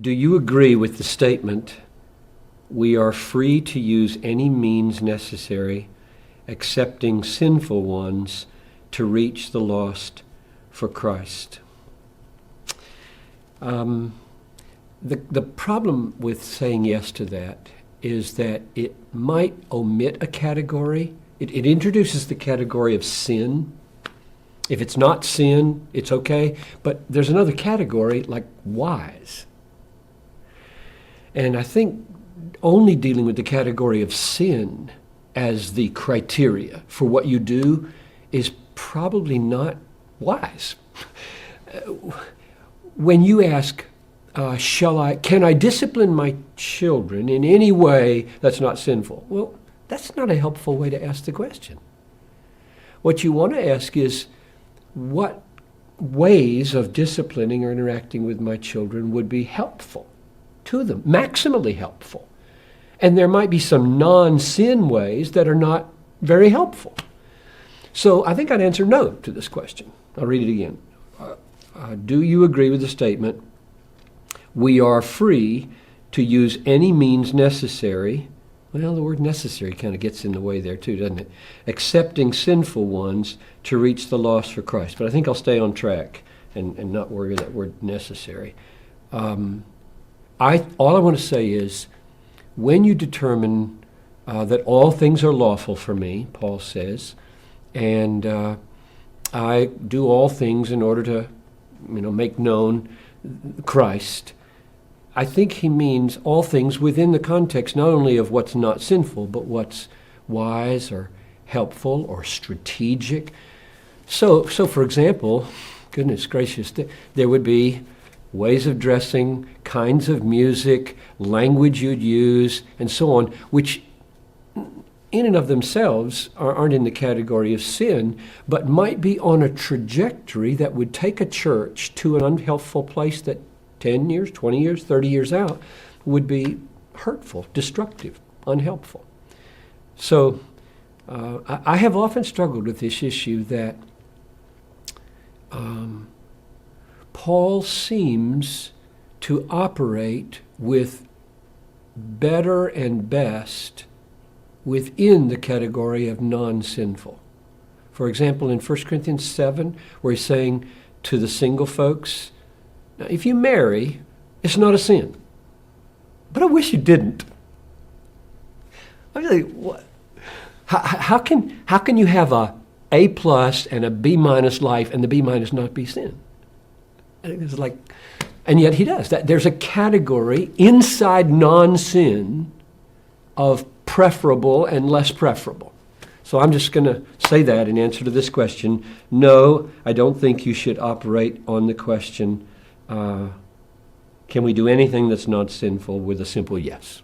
Do you agree with the statement, we are free to use any means necessary, accepting sinful ones, to reach the lost for Christ? The problem with saying yes to that is that it might omit a category. It introduces the category of sin. If it's not sin, it's okay. But there's another category like wise. And I think only dealing with the category of sin as the criteria for what you do is probably not wise. When you ask, can I discipline my children in any way that's not sinful? Well, that's not a helpful way to ask the question. What you want to ask is, what ways of disciplining or interacting with my children would be helpful to them, maximally helpful? And there might be some non-sin ways that are not very helpful. So I think I'd answer no to this question. I'll read it again. Do you agree with the statement, we are free to use any means necessary? Well, the word necessary kind of gets in the way there too, doesn't it? Accepting sinful ones to reach the lost for Christ. But I think I'll stay on track and not worry with that word necessary. All I want to say is, when you determine that all things are lawful for me, Paul says, and I do all things in order to, make known Christ, I think he means all things within the context not only of what's not sinful, but what's wise or helpful or strategic. So for example, goodness gracious, there would be ways of dressing, kinds of music, language you'd use, and so on, which in and of themselves aren't in the category of sin, but might be on a trajectory that would take a church to an unhelpful place that 10 years, 20 years, 30 years out would be hurtful, destructive, unhelpful. So I have often struggled with this issue that Paul seems to operate with better and best within the category of non-sinful. For example, in 1 Corinthians 7, where he's saying to the single folks, now, if you marry, it's not a sin. But I wish you didn't. I'm like, what? How can you have a A+ and a B- life and the B- not be sin? It's like, and yet he does. There's a category inside non-sin of preferable and less preferable. So I'm just going to say that in answer to this question. No, I don't think you should operate on the question, can we do anything that's not sinful, with a simple yes.